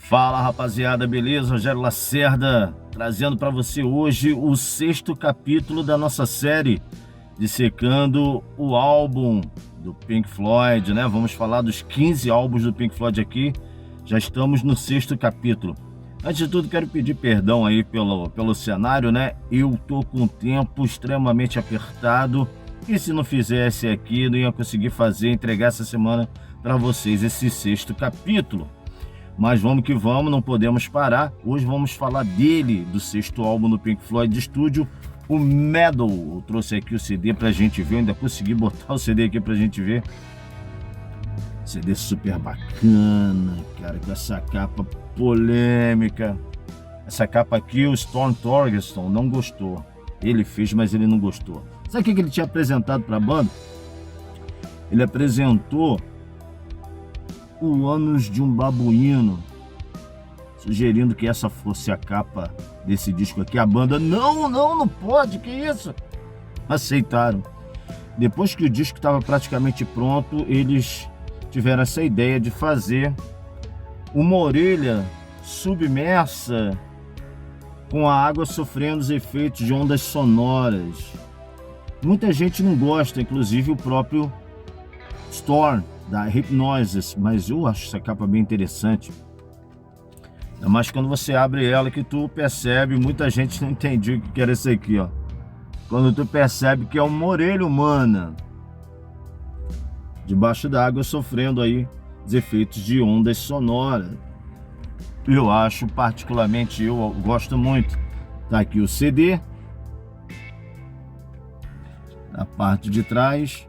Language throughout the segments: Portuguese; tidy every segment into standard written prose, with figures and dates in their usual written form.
Fala rapaziada, beleza? Rogério Lacerda trazendo para você hoje o sexto capítulo da nossa série dissecando o álbum do Pink Floyd, né? Vamos falar dos 15 álbuns do Pink Floyd aqui, já estamos no sexto capítulo. Antes de tudo, quero pedir perdão aí pelo cenário, né? Eu tô com o tempo extremamente apertado e se não fizesse aqui, não ia conseguir entregar essa semana para vocês esse sexto capítulo. Mas vamos que vamos, não podemos parar. Hoje vamos falar dele, do sexto álbum do Pink Floyd de estúdio, o Meddle. Eu trouxe aqui o CD pra gente ver, eu ainda consegui botar o CD aqui pra gente ver. CD super bacana, cara, com essa capa polêmica. Essa capa aqui, o Storm Thorgerson não gostou. Ele fez, mas ele não gostou. Sabe o que ele tinha apresentado pra banda? Ele apresentou o ânus de um babuíno, sugerindo que essa fosse a capa desse disco aqui. A banda, não pode, que isso? Aceitaram. Depois que o disco estava praticamente pronto, eles tiveram essa ideia de fazer uma orelha submersa com a água sofrendo os efeitos de ondas sonoras. Muita gente não gosta, inclusive o próprio Storm, da Hypnosis, mas eu acho essa capa bem interessante. Ainda mais quando você abre ela que tu percebe, muita gente não entendia o que era isso aqui, ó. Quando tu percebe que é uma orelha humana debaixo da água sofrendo aí os efeitos de ondas sonoras. Eu acho particularmente, eu gosto muito. Tá aqui o CD. Na parte de trás.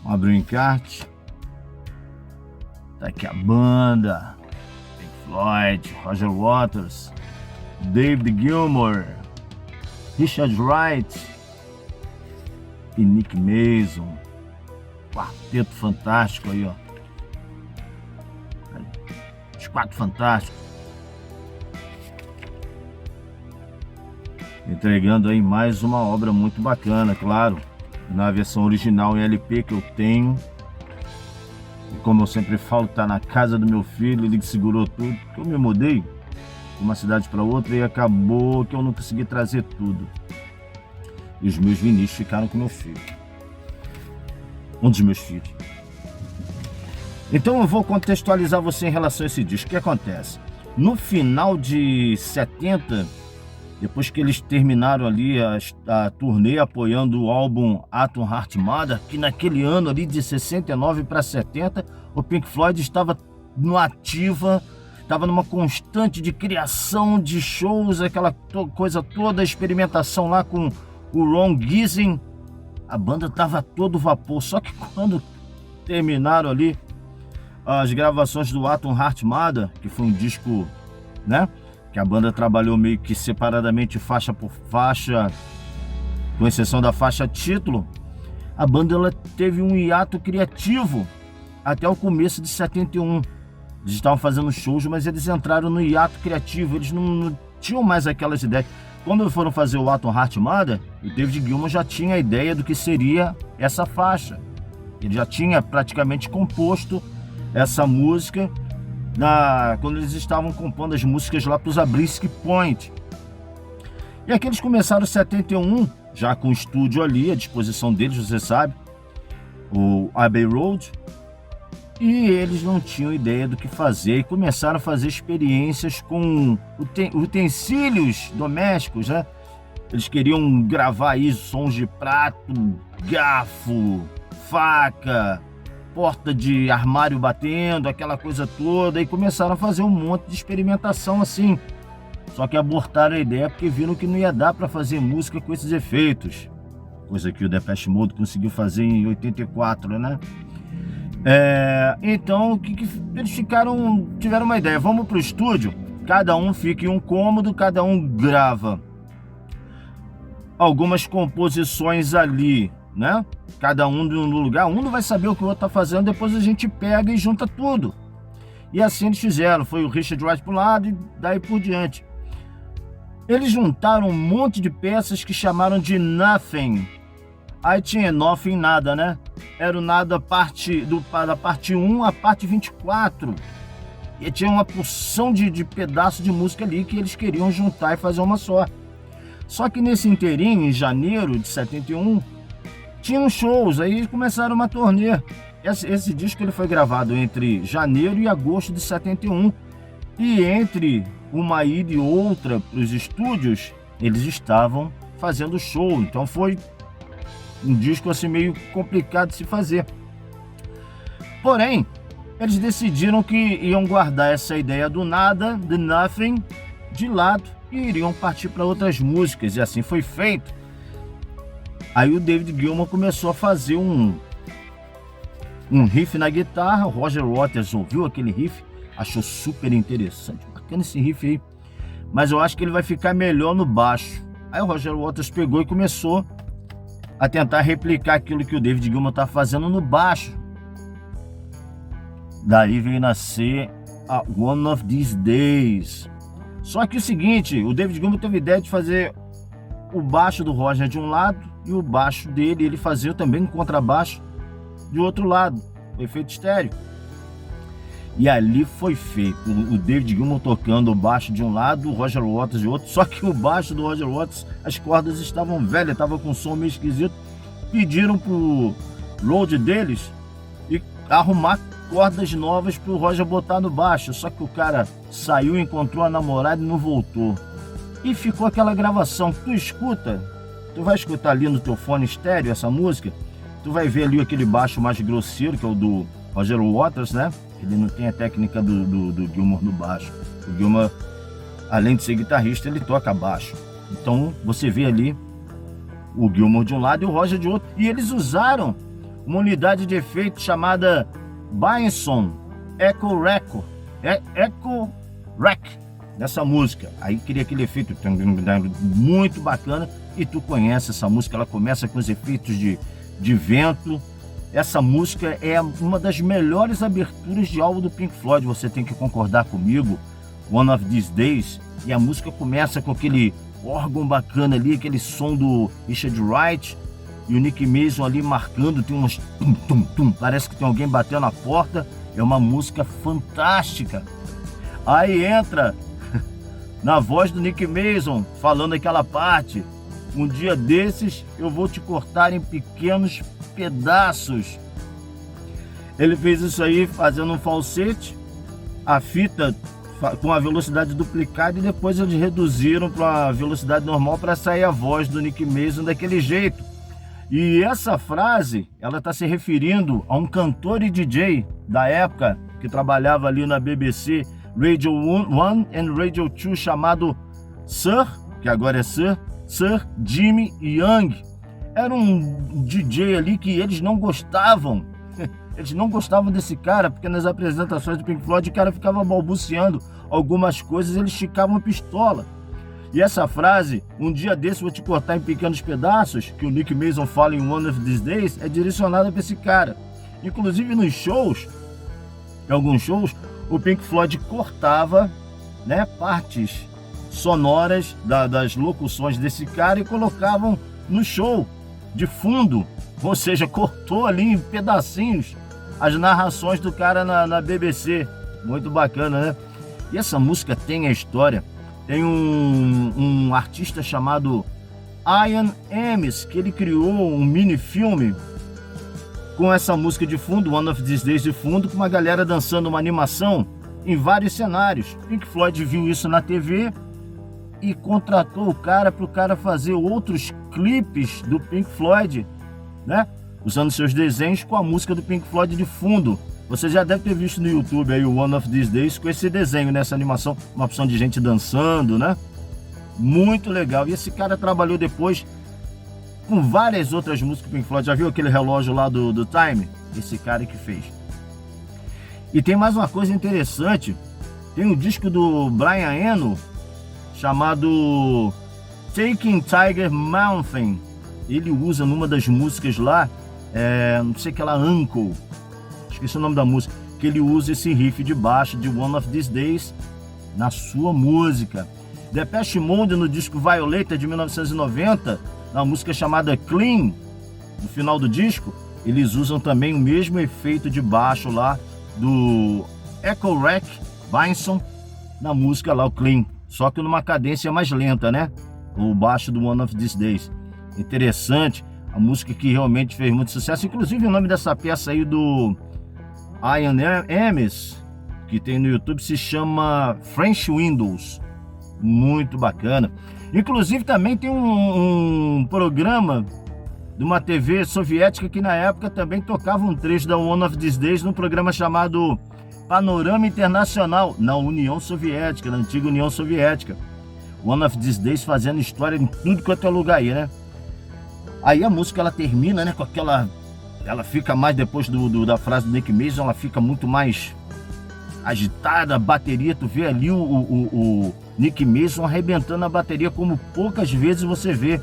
Abre o encarte. Tá aqui a banda. Pink Floyd, Roger Waters, David Gilmour, Richard Wright e Nick Mason. Quarteto fantástico aí, ó. Os quatro fantásticos. Entregando aí mais uma obra muito bacana, claro. Na versão original em LP que eu tenho. E como eu sempre falo, tá na casa do meu filho, ele que segurou tudo. Porque eu me mudei de uma cidade para outra e acabou que eu não consegui trazer tudo. E os meus vinis ficaram com meu filho. Um dos meus filhos. Então eu vou contextualizar você em relação a esse disco. O que acontece? No final de 70, depois que eles terminaram ali a turnê apoiando o álbum Atom Heart Mother, que naquele ano ali de 69 para 70, o Pink Floyd estava no ativa, estava numa constante de criação de shows, aquela coisa toda, a experimentação lá com o Ron Gissing. A banda estava a todo vapor, só que quando terminaram ali as gravações do Atom Heart Mother, que foi um disco, né, que a banda trabalhou meio que separadamente, faixa por faixa, com exceção da faixa título, a banda ela teve um hiato criativo até o começo de 71. Eles estavam fazendo shows, mas eles entraram no hiato criativo, eles não tinham mais aquelas ideias. Quando foram fazer o Atom Heart Mother, o David Gilmour já tinha a ideia do que seria essa faixa. Ele já tinha praticamente composto essa música quando eles estavam compondo as músicas lá para os Zabriskie Point. E aqui eles começaram em 71, já com o estúdio ali à disposição deles, você sabe, o Abbey Road, e eles não tinham ideia do que fazer e começaram a fazer experiências com utensílios domésticos, né? Eles queriam gravar aí sons de prato, garfo, faca, porta de armário batendo, aquela coisa toda, e começaram a fazer um monte de experimentação assim. Só que abortaram a ideia porque viram que não ia dar para fazer música com esses efeitos. Coisa que o Depeche Mode conseguiu fazer em 84, né? Então, eles tiveram uma ideia, vamos pro estúdio, cada um fica em um cômodo, cada um grava algumas composições ali, né? Cada um no lugar, um não vai saber o que o outro tá fazendo, depois a gente pega e junta tudo. E assim eles fizeram, foi o Richard Wright para um lado e daí por diante. Eles juntaram um monte de peças que chamaram de Nothing. Aí tinha Nothing Nada, né? Era o Nada da parte 1 à parte 24. E tinha uma porção de pedaços de música ali que eles queriam juntar e fazer uma só. Só que nesse inteirinho, em janeiro de 71, tinham shows, aí começaram uma turnê. Esse disco ele foi gravado entre janeiro e agosto de 71. E entre uma ida e outra para os estúdios, eles estavam fazendo show. Então foi um disco assim meio complicado de se fazer. Porém, eles decidiram que iam guardar essa ideia do nada, de Nothing, de lado e iriam partir para outras músicas. E assim foi feito. Aí o David Gilmour começou a fazer um riff na guitarra. O Roger Waters ouviu aquele riff, achou super interessante, bacana esse riff aí, mas eu acho que ele vai ficar melhor no baixo. Aí o Roger Waters pegou e começou a tentar replicar aquilo que o David Gilmour tá fazendo no baixo. Daí veio nascer a One of These Days. Só que o seguinte, o David Gilmour teve a ideia de fazer o baixo do Roger de um lado e o baixo dele, ele fazia também um contrabaixo de outro lado, o efeito estéreo. E ali foi feito, o David Gilmour tocando o baixo de um lado, o Roger Waters de outro. Só que o baixo do Roger Waters, as cordas estavam velhas, estava com um som meio esquisito. Pediram pro road deles e arrumar cordas novas pro Roger botar no baixo. Só que o cara saiu, encontrou a namorada e não voltou. E ficou aquela gravação. Tu escuta, tu vai escutar ali no teu fone estéreo essa música, tu vai ver ali aquele baixo mais grosseiro, que é o do Roger Waters, né? Ele não tem a técnica do Gilmour no baixo. O Gilmour, além de ser guitarrista, ele toca baixo. Então você vê ali o Gilmour de um lado e o Roger de outro. E eles usaram uma unidade de efeito chamada Benson Echo Rack nessa música. Aí queria aquele efeito muito bacana. E tu conhece essa música, ela começa com os efeitos de vento. Essa música é uma das melhores aberturas de álbum do Pink Floyd, você tem que concordar comigo. One of These Days. E a música começa com aquele órgão bacana ali, aquele som do Richard Wright e o Nick Mason ali marcando, tem umas tum tum tum, parece que tem alguém batendo na porta. É uma música fantástica. Aí entra na voz do Nick Mason falando aquela parte: um dia desses eu vou te cortar em pequenos pedaços. Ele fez isso aí fazendo um falsete, a fita com a velocidade duplicada, e depois eles reduziram para a velocidade normal para sair a voz do Nick Mason daquele jeito. E essa frase, ela está se referindo a um cantor e DJ da época que trabalhava ali na BBC Radio 1 e Radio 2 chamado Sir, que agora é Sir Jimmy Young. Era um DJ ali que eles não gostavam. Eles não gostavam desse cara, porque nas apresentações do Pink Floyd o cara ficava balbuciando algumas coisas, eles ficavam pistola. E essa frase, um dia desse vou te cortar em pequenos pedaços, que o Nick Mason fala em One of These Days, é direcionada para esse cara. Inclusive nos shows, em alguns shows, o Pink Floyd cortava, né, partes sonoras das locuções desse cara e colocavam no show de fundo, ou seja, cortou ali em pedacinhos as narrações do cara na BBC. Muito bacana, né? E essa música tem a história. Tem um artista chamado Ian Ames, que ele criou um mini filme com essa música de fundo, One of These Days de fundo, com uma galera dançando uma animação em vários cenários. Pink Floyd viu isso na TV e contratou o cara para o cara fazer outros clipes do Pink Floyd, né? Usando seus desenhos com a música do Pink Floyd de fundo. Você já deve ter visto no YouTube aí o One of These Days com esse desenho, nessa animação, uma opção de gente dançando, né? Muito legal. E esse cara trabalhou depois com várias outras músicas do Pink Floyd. Já viu aquele relógio lá do Time? Esse cara que fez. E tem mais uma coisa interessante. Tem um disco do Brian Eno chamado Taking Tiger Mountain. Ele usa numa das músicas lá, não sei que ela, Uncle, esqueci o nome da música, que ele usa esse riff de baixo de One of These Days na sua música. Depeche Mode no disco Violator de 1990, na música chamada Clean, no final do disco, eles usam também o mesmo efeito de baixo lá do Echo Rack Benson na música lá, o Clean, só que numa cadência mais lenta, né? O baixo do One of These Days. Interessante, a música que realmente fez muito sucesso. Inclusive o nome dessa peça aí do Ian Ames, que tem no YouTube, se chama French Windows. Muito bacana. Inclusive também tem um programa de uma TV soviética que na época também tocava um trecho da One of These Days num programa chamado Panorama Internacional, na União Soviética, na antiga União Soviética. One of These Days fazendo história em tudo quanto é lugar aí, né? Aí a música ela termina, né, com aquela... Ela fica mais depois da frase do Nick Mason, ela fica muito mais agitada, a bateria, tu vê ali o Nick Mason arrebentando a bateria como poucas vezes você vê.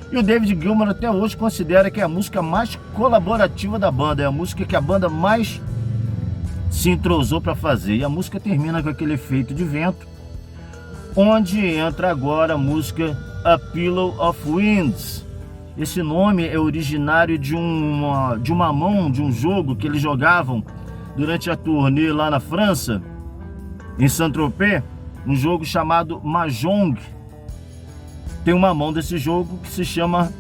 E o David Gilmour até hoje considera que é a música mais colaborativa da banda, é a música que a banda mais se entrosou para fazer. E a música termina com aquele efeito de vento, onde entra agora a música A Pillow of Winds. Esse nome é originário de uma mão, de um jogo que eles jogavam durante a turnê lá na França, em Saint-Tropez, um jogo chamado Mahjong. Tem uma mão desse jogo que se chama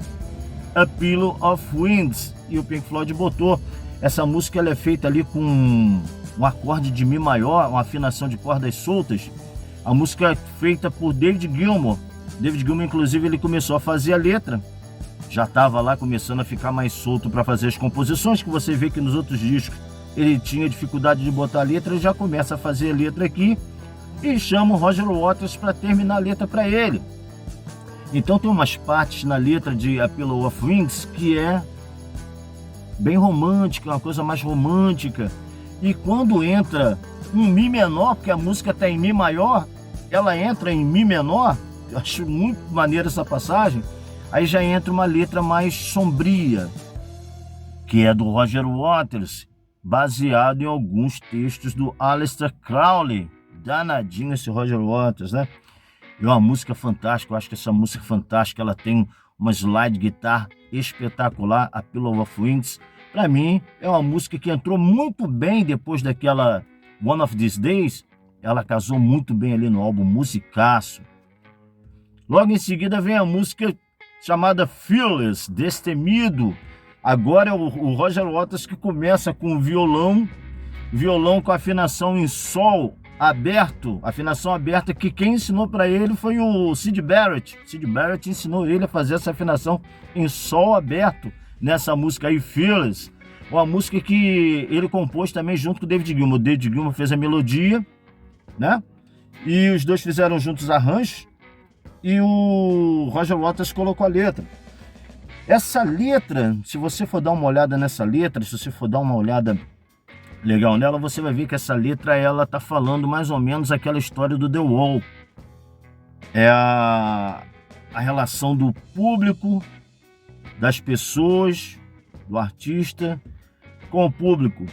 A Pillow of Winds, e o Pink Floyd botou. Essa música ela é feita ali com um acorde de Mi maior, uma afinação de cordas soltas. A música é feita por David Gilmour. David Gilmour, inclusive, ele começou a fazer a letra. Já estava lá começando a ficar mais solto para fazer as composições, que você vê que nos outros discos ele tinha dificuldade de botar a letra, ele já começa a fazer a letra aqui e chama o Roger Waters para terminar a letra para ele. Então tem umas partes na letra de A Pillow of Wings que é bem romântica, uma coisa mais romântica. E quando entra um Mi menor, porque a música está em Mi maior, ela entra em Mi menor, eu acho muito maneira essa passagem, aí já entra uma letra mais sombria, que é do Roger Waters, baseado em alguns textos do Aleister Crowley. Danadinho esse Roger Waters, né? É uma música fantástica, eu acho que essa música fantástica, ela tem uma slide guitar espetacular, A Pillow of Winds. Para mim, é uma música que entrou muito bem depois daquela One of These Days, ela casou muito bem ali no álbum, musicaço. Logo em seguida vem a música chamada Fearless, Destemido. Agora é o Roger Waters que começa com o violão com afinação em sol aberto, afinação aberta, que quem ensinou para ele foi o Syd Barrett. Syd Barrett ensinou ele a fazer essa afinação em sol aberto nessa música aí, Fearless. Uma música que ele compôs também junto com o David Gilmour. O David Gilmour fez a melodia, né? E os dois fizeram juntos arranjos e o Roger Waters colocou a letra. Essa letra, se você for dar uma olhada nessa letra, se você for dar uma olhada legal nela, você vai ver que essa letra, ela tá falando mais ou menos aquela história do The Wall. É a relação do público, das pessoas, do artista com o público.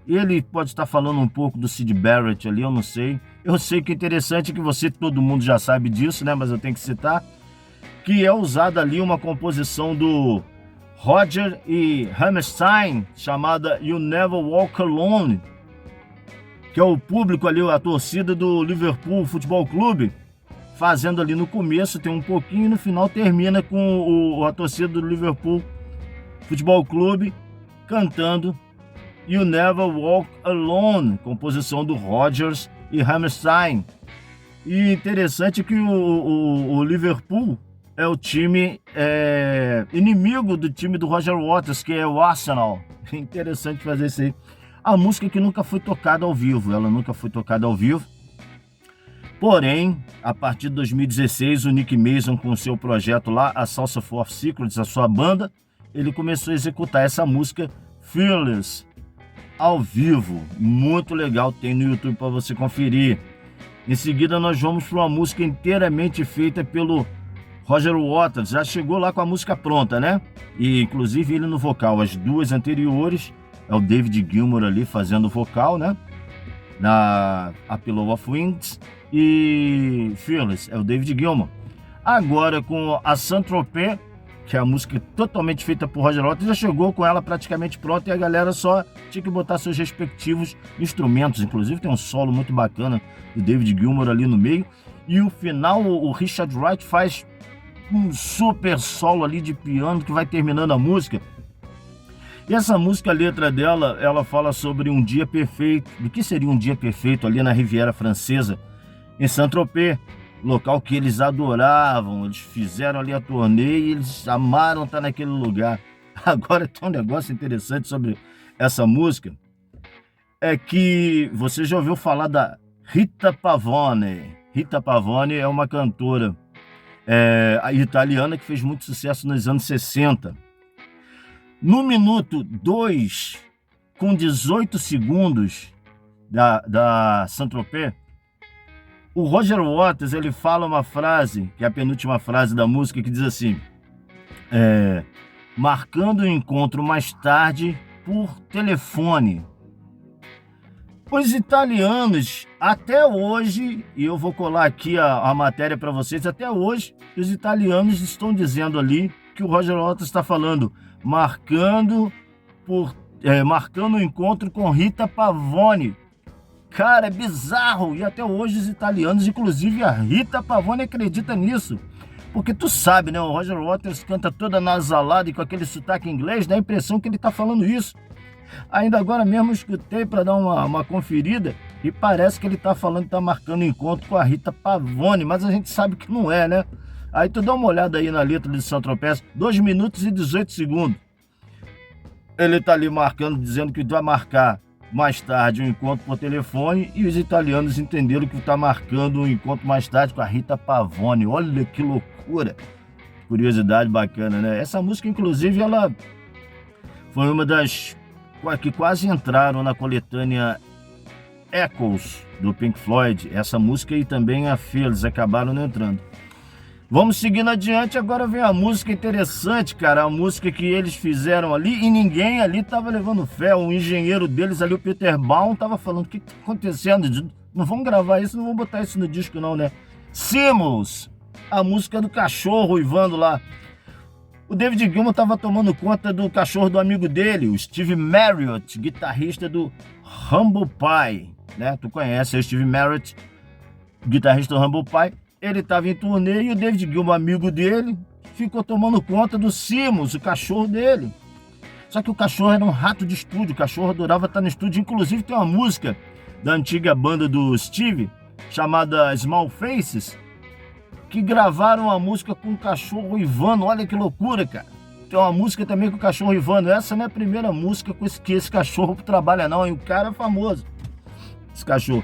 Ele pode estar falando um pouco do Syd Barrett ali, eu não sei. Eu sei que é interessante, que todo mundo já sabe disso, né? Mas eu tenho que citar, que é usada ali uma composição do Roger e Hammerstein, chamada You Never Walk Alone, que é o público ali, a torcida do Liverpool Futebol Clube, fazendo ali no começo, tem um pouquinho, e no final termina com a torcida do Liverpool Futebol Clube cantando You Never Walk Alone, composição do Rodgers e Hammerstein. E interessante que o Liverpool é o time inimigo do time do Roger Waters, que é o Arsenal. Interessante fazer isso aí. A música que nunca foi tocada ao vivo, ela nunca foi tocada ao vivo. Porém, a partir de 2016, o Nick Mason, com o seu projeto lá, a Salsa for Secrets, a sua banda, ele começou a executar essa música Fearless ao vivo. Muito legal, tem no YouTube para você conferir. Em seguida, nós vamos para uma música inteiramente feita pelo Roger Waters. Já chegou lá com a música pronta, né? E inclusive ele no vocal. As duas anteriores é o David Gilmour ali fazendo o vocal, né? Na A Pillow of Winds, e Fearless é o David Gilmour. Agora com a Saint-Tropez, que é a música totalmente feita por Roger Waters, já chegou com ela praticamente pronta e a galera só tinha que botar seus respectivos instrumentos. Inclusive tem um solo muito bacana do David Gilmour ali no meio. E o final, o Richard Wright faz um super solo ali de piano que vai terminando a música. E essa música, a letra dela, ela fala sobre um dia perfeito, do que seria um dia perfeito ali na Riviera Francesa, em Saint-Tropez, local que eles adoravam, eles fizeram ali a turnê e eles amaram estar naquele lugar. Agora tem um negócio interessante sobre essa música, é que você já ouviu falar da Rita Pavone. Rita Pavone é uma cantora italiana que fez muito sucesso nos anos 60. No minuto 2, com 18 segundos da Saint-Tropez, o Roger Waters ele fala uma frase, que é a penúltima frase da música, que diz assim, marcando o encontro mais tarde por telefone. Os italianos, até hoje, e eu vou colar aqui a matéria para vocês, até hoje, os italianos estão dizendo ali que o Roger Waters está falando, marcando o encontro com Rita Pavone. Cara, é bizarro, e até hoje os italianos, inclusive a Rita Pavone, acredita nisso. Porque tu sabe, né, o Roger Waters canta toda nasalada e com aquele sotaque inglês, dá a impressão que ele tá falando isso. Ainda agora mesmo escutei para dar uma conferida e parece que ele tá falando que tá marcando encontro com a Rita Pavone, mas a gente sabe que não é, né? Aí tu dá uma olhada aí na letra de Saint-Tropez, 2 minutos e 18 segundos. Ele tá ali marcando, dizendo que vai marcar mais tarde um encontro por telefone e os italianos entenderam que está marcando um encontro mais tarde com a Rita Pavone. Olha que loucura! Curiosidade bacana, né? Essa música, inclusive, ela foi uma das que quase entraram na coletânea Echoes do Pink Floyd. Essa música e também a Fearless acabaram não entrando. Vamos seguindo adiante, agora vem a música interessante, cara, a música que eles fizeram ali e ninguém ali tava levando fé, o engenheiro deles ali, o Peter Baum, tava falando, o que tá acontecendo? Não vamos gravar isso, não vamos botar isso no disco não, né? Simmons, a música do cachorro uivando lá. O David Gilmour tava tomando conta do cachorro do amigo dele, o Steve Marriott, guitarrista do Humble Pie, né? Tu conhece o Steve Marriott, guitarrista do Humble Pie. Ele estava em turnê e o David Gilmour, amigo dele, ficou tomando conta do Simmons, o cachorro dele. Só que o cachorro era um rato de estúdio, o cachorro adorava estar no estúdio. Inclusive tem uma música da antiga banda do Steve, chamada Small Faces, que gravaram a música com o cachorro uivando. Olha que loucura, cara. Tem uma música também com o cachorro uivando. Essa não é a primeira música que esse cachorro trabalha não, e o cara é famoso, esse cachorro.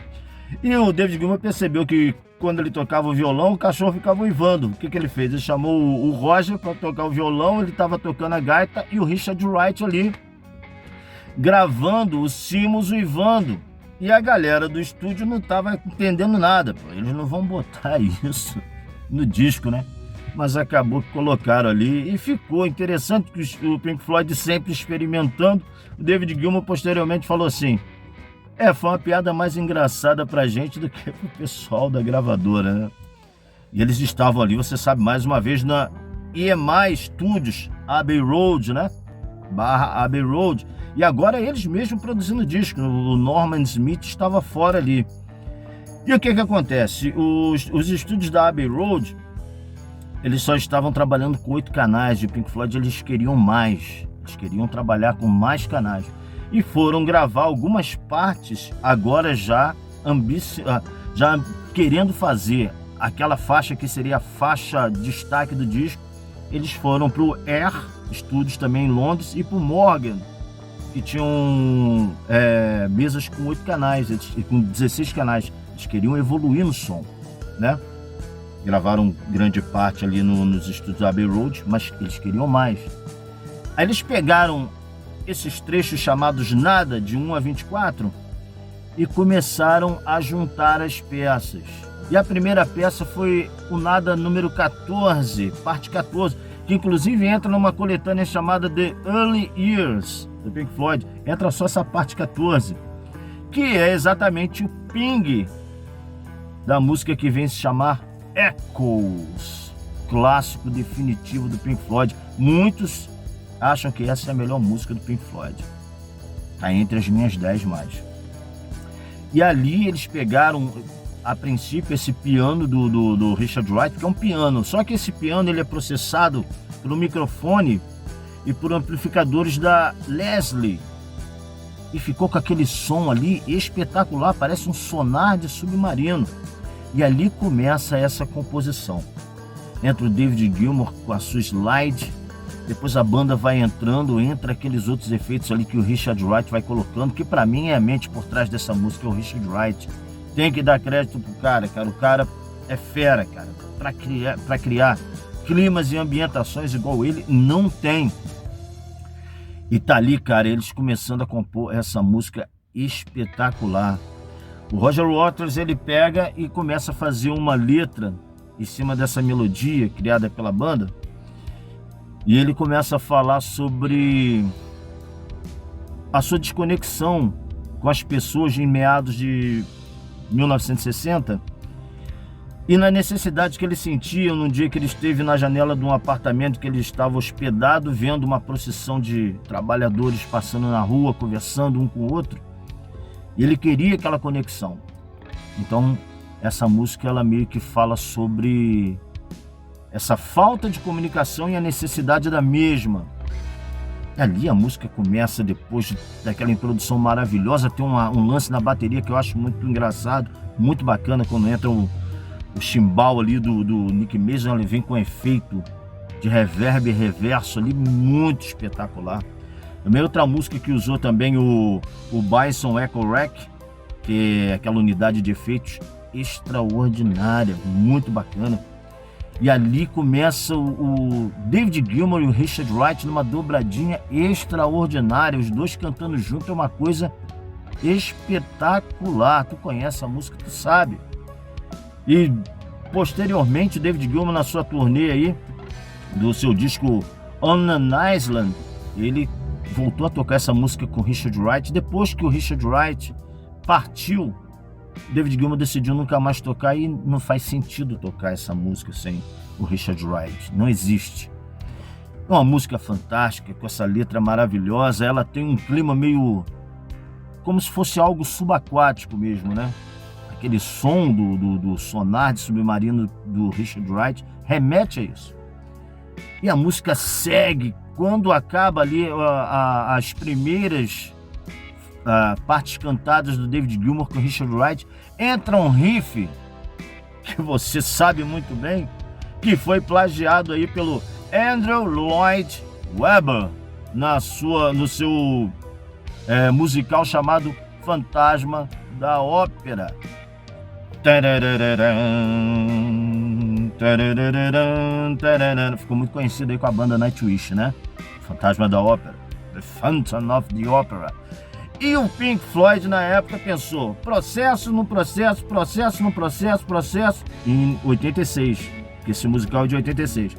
E o David Gilmour percebeu que quando ele tocava o violão, o cachorro ficava uivando. O que ele fez? Ele chamou o Roger para tocar o violão, ele estava tocando a gaita e o Richard Wright ali gravando o Simmons uivando. E a galera do estúdio não estava entendendo nada. Pô, eles não vão botar isso no disco, né? Mas acabou que colocaram ali e ficou interessante que o Pink Floyd sempre experimentando. O David Gilmour posteriormente falou assim, foi uma piada mais engraçada pra gente do que pro pessoal da gravadora, né? E eles estavam ali, você sabe, mais uma vez na EMI Studios, Abbey Road, né? /Abbey Road. E agora eles mesmos produzindo disco. O Norman Smith estava fora ali. E o que acontece? Os estúdios da Abbey Road, eles só estavam trabalhando com 8 canais. De Pink Floyd eles queriam mais. Eles queriam trabalhar com mais canais. E foram gravar algumas partes, agora já querendo fazer aquela faixa que seria a faixa destaque do disco. Eles foram para o Air Studios também em Londres e para o Morgan, que tinham mesas com 8 canais, com 16 canais. Eles queriam evoluir no som, né? Gravaram grande parte ali nos estúdios da Abbey Road, mas eles queriam mais. Aí eles pegaram esses trechos chamados Nada, de 1 a 24, e começaram a juntar as peças. E a primeira peça foi o Nada número 14, parte 14, que inclusive entra numa coletânea chamada The Early Years, do Pink Floyd. Entra só essa parte 14, que é exatamente o ping da música que vem se chamar Echoes. clássico definitivo do Pink Floyd. Muitos acham que essa é a melhor música do Pink Floyd. Está entre as minhas 10 mais. E ali eles pegaram, a princípio, esse piano do Richard Wright, que é um piano. Só que esse piano ele é processado pelo microfone e por amplificadores da Leslie. E ficou com aquele som ali espetacular, parece um sonar de submarino. E ali começa essa composição. Entra o David Gilmour com a sua slide, depois a banda vai entrando, entra aqueles outros efeitos ali que o Richard Wright vai colocando, que pra mim é a mente por trás dessa música, é o Richard Wright. Tem que dar crédito pro cara, o cara é fera, cara, pra criar climas e ambientações igual ele, não tem. E tá ali, cara, eles começando a compor essa música espetacular. O Roger Waters, ele pega e começa a fazer uma letra em cima dessa melodia criada pela banda. E ele começa a falar sobre a sua desconexão com as pessoas em meados de 1960 e na necessidade que ele sentia num dia que ele esteve na janela de um apartamento que ele estava hospedado, vendo uma procissão de trabalhadores passando na rua, conversando um com o outro. E ele queria aquela conexão. Então, essa música, ela meio que fala sobre essa falta de comunicação e a necessidade da mesma. Ali a música começa, depois daquela introdução maravilhosa, tem um lance na bateria que eu acho muito engraçado, muito bacana, quando entra o chimbal ali do Nick Mason, ele vem com efeito de reverb e reverso ali, muito espetacular. Também outra música que usou também o Bison Echo Rack, que é aquela unidade de efeitos extraordinária, muito bacana. E ali começa o David Gilmour e o Richard Wright numa dobradinha extraordinária, os dois cantando junto, é uma coisa espetacular. Tu conhece a música, tu sabe. E posteriormente o David Gilmour, na sua turnê aí do seu disco On an Island, ele voltou a tocar essa música com o Richard Wright. Depois que o Richard Wright partiu, David Gilmour decidiu nunca mais tocar, e não faz sentido tocar essa música sem o Richard Wright, não existe. É uma música fantástica, com essa letra maravilhosa, ela tem um clima meio como se fosse algo subaquático mesmo, né? Aquele som do sonar de submarino do Richard Wright remete a isso. E a música segue, quando acaba ali as primeiras partes cantadas do David Gilmour com o Richard Wright, entra um riff que você sabe muito bem, que foi plagiado aí pelo Andrew Lloyd Webber no seu musical chamado Fantasma da Ópera. Ficou muito conhecido aí com a banda Nightwish, né? Fantasma da Ópera, The Phantom of the Opera. E o Pink Floyd na época pensou, processo no processo, processo no processo, processo, em 86, porque esse musical é de 86.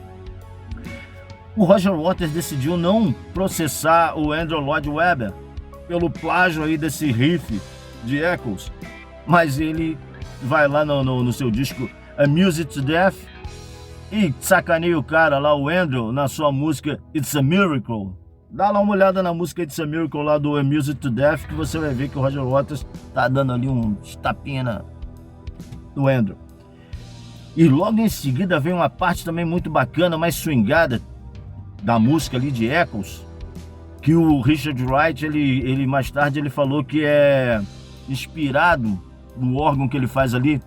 O Roger Waters decidiu não processar o Andrew Lloyd Webber pelo plágio aí desse riff de Echoes, mas ele vai lá no seu disco Amused to Death e sacaneia o cara lá, o Andrew, na sua música It's a Miracle. Dá lá uma olhada na música It's a Miracle lá do Amused to Death, que você vai ver que o Roger Waters tá dando ali um tapinha do Andrew. E logo em seguida vem uma parte também muito bacana, mais swingada, da música ali de Echoes, que o Richard Wright, ele mais tarde ele falou que é inspirado no órgão que ele faz ali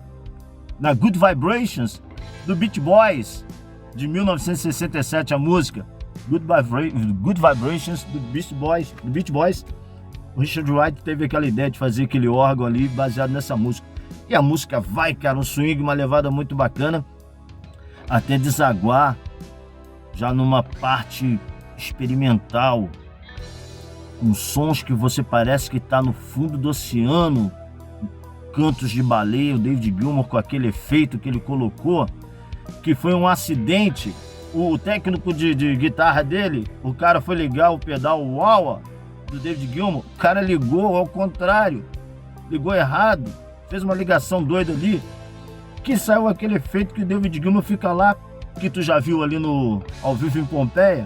na Good Vibrations do Beach Boys, de 1967, a música Good Vibrations do Beach Boys. O Richard Wright teve aquela ideia de fazer aquele órgão ali baseado nessa música. E a música vai, cara, um swing, uma levada muito bacana, até desaguar já numa parte experimental, com sons que você parece que está no fundo do oceano, cantos de baleia, o David Gilmour com aquele efeito que ele colocou, que foi um acidente. O técnico de guitarra dele, o cara foi ligar o pedal wah do David Gilmour, o cara ligou ao contrário, ligou errado, fez uma ligação doida ali, que saiu aquele efeito que o David Gilmour fica lá que tu já viu ali no Ao Vivo em Pompeia,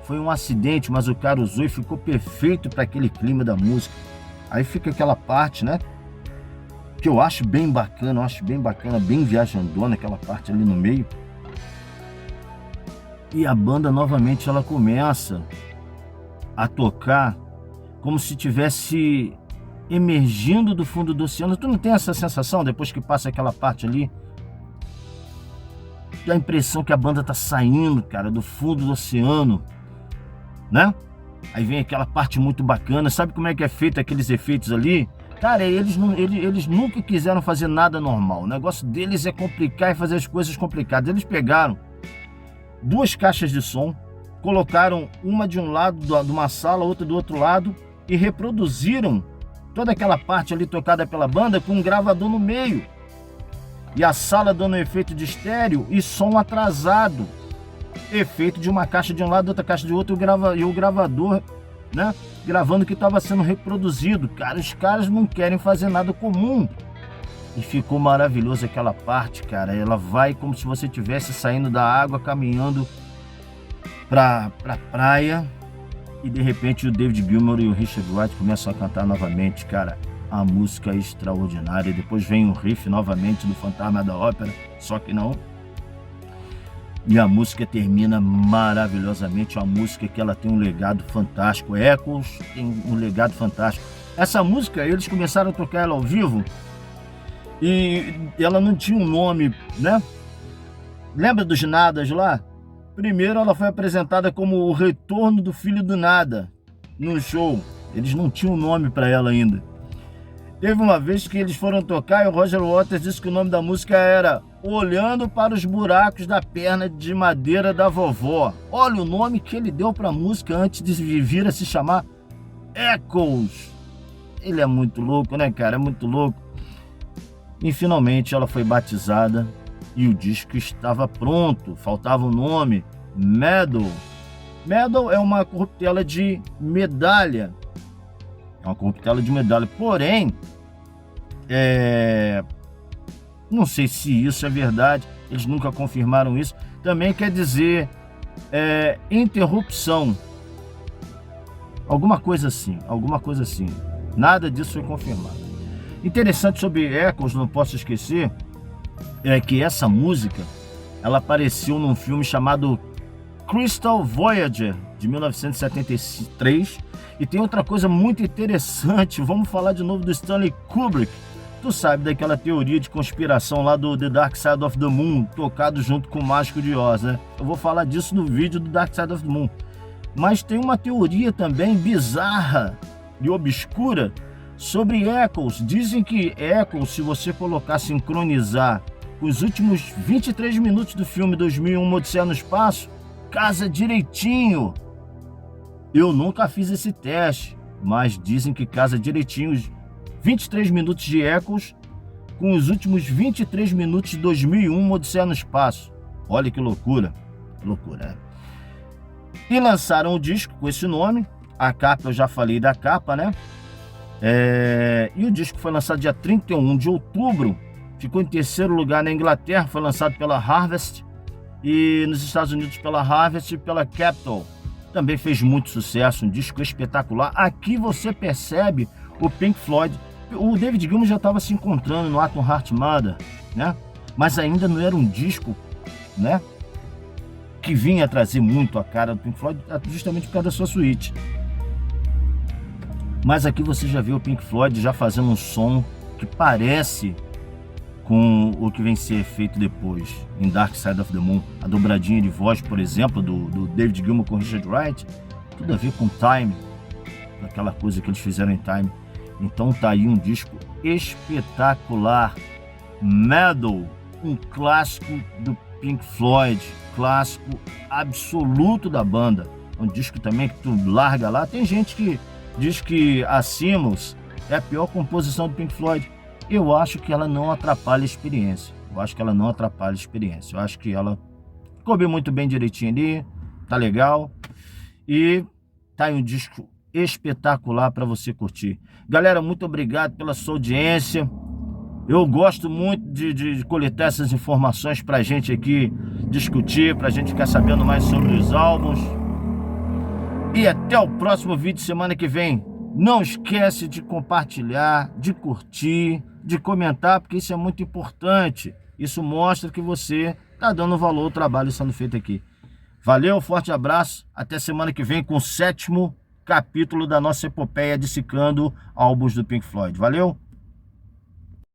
foi um acidente, mas o cara usou e ficou perfeito para aquele clima da música. Aí fica aquela parte, né, que eu acho bem bacana, bem viajandona, aquela parte ali no meio. E a banda novamente ela começa a tocar como se tivesse emergindo do fundo do oceano. Tu não tem essa sensação depois que passa aquela parte ali? Dá a impressão que a banda tá saindo, cara, do fundo do oceano, né? Aí vem aquela parte muito bacana. Sabe como é que é feito aqueles efeitos ali? Cara, eles nunca quiseram fazer nada normal. O negócio deles é complicar e fazer as coisas complicadas. Eles pegaram 2 caixas de som, colocaram uma de um lado de uma sala, outra do outro lado, e reproduziram toda aquela parte ali tocada pela banda com um gravador no meio. E a sala dando efeito de estéreo e som atrasado. Efeito de uma caixa de um lado, outra caixa de outro, e o gravador, né, gravando o que estava sendo reproduzido. Cara, os caras não querem fazer nada comum. E ficou maravilhoso aquela parte, cara. Ela vai como se você estivesse saindo da água, caminhando pra praia. E de repente o David Gilmour e o Richard Wright começam a cantar novamente, cara. A música é extraordinária. Depois vem o riff novamente do Fantasma da Ópera, só que não. E a música termina maravilhosamente. Uma música que ela tem um legado fantástico. Echoes tem um legado fantástico. Essa música, eles começaram a tocar ela ao vivo e ela não tinha um nome, né? Lembra dos Nadas lá? Primeiro ela foi apresentada como o Retorno do Filho do Nada no show. Eles não tinham um nome para ela ainda. Teve uma vez que eles foram tocar e o Roger Waters disse que o nome da música era Olhando para os Buracos da Perna de Madeira da Vovó. Olha o nome que ele deu para a música antes de vir a se chamar Echoes. Ele é muito louco, né, cara? É muito louco. E finalmente ela foi batizada e o disco estava pronto. Faltava o nome, Medal. Medal é uma corruptela de medalha. É uma corruptela de medalha. Porém, não sei se isso é verdade. Eles nunca confirmaram isso. Também quer dizer interrupção. Alguma coisa assim. Nada disso foi confirmado. Interessante sobre Echoes, não posso esquecer, é que essa música ela apareceu num filme chamado Crystal Voyager, de 1973. E tem outra coisa muito interessante, vamos falar de novo do Stanley Kubrick. Tu sabe daquela teoria de conspiração lá do The Dark Side of the Moon, tocado junto com o Mágico de Oz, né? Eu vou falar disso no vídeo do Dark Side of the Moon. Mas tem uma teoria também bizarra e obscura sobre Echoes. Dizem que Echoes, se você colocar, sincronizar os últimos 23 minutos do filme 2001, Odisseia no Espaço, casa direitinho. Eu nunca fiz esse teste, mas dizem que casa direitinho os 23 minutos de Echoes com os últimos 23 minutos de 2001, Odisseia no Espaço. Olha que loucura, E lançaram o disco com esse nome. A capa, eu já falei da capa, né? E o disco foi lançado dia 31 de outubro. Ficou em terceiro lugar na Inglaterra. Foi lançado pela Harvest. E nos Estados Unidos pela Harvest e pela Capitol. Também fez muito sucesso, um disco espetacular. Aqui você percebe o Pink Floyd. O David Gilmour já estava se encontrando no Atom Heart Mother, né? Mas ainda não era um disco, né, que vinha trazer muito a cara do Pink Floyd, justamente por causa da sua suíte. Mas aqui você já vê o Pink Floyd já fazendo um som que parece com o que vem ser feito depois em Dark Side of the Moon. A dobradinha de voz, por exemplo, do David Gilmour com Richard Wright, tudo a ver com Time, aquela coisa que eles fizeram em Time. Então tá aí um disco espetacular, Medal, um clássico do Pink Floyd, clássico absoluto da banda. Um disco também que tu larga lá. Tem gente que diz que a Simmons é a pior composição do Pink Floyd. Eu acho que ela não atrapalha a experiência. Eu acho que ela coube muito bem direitinho ali, tá legal. E tá aí um disco espetacular para você curtir. Galera, muito obrigado pela sua audiência. Eu gosto muito de coletar essas informações pra gente aqui discutir, pra gente ficar sabendo mais sobre os álbuns. E até o próximo vídeo semana que vem. Não esquece de compartilhar, de curtir, de comentar, porque isso é muito importante. Isso mostra que você está dando valor ao trabalho sendo feito aqui. Valeu, forte abraço. Até semana que vem com o 7º capítulo da nossa epopeia dissecando álbuns do Pink Floyd. Valeu!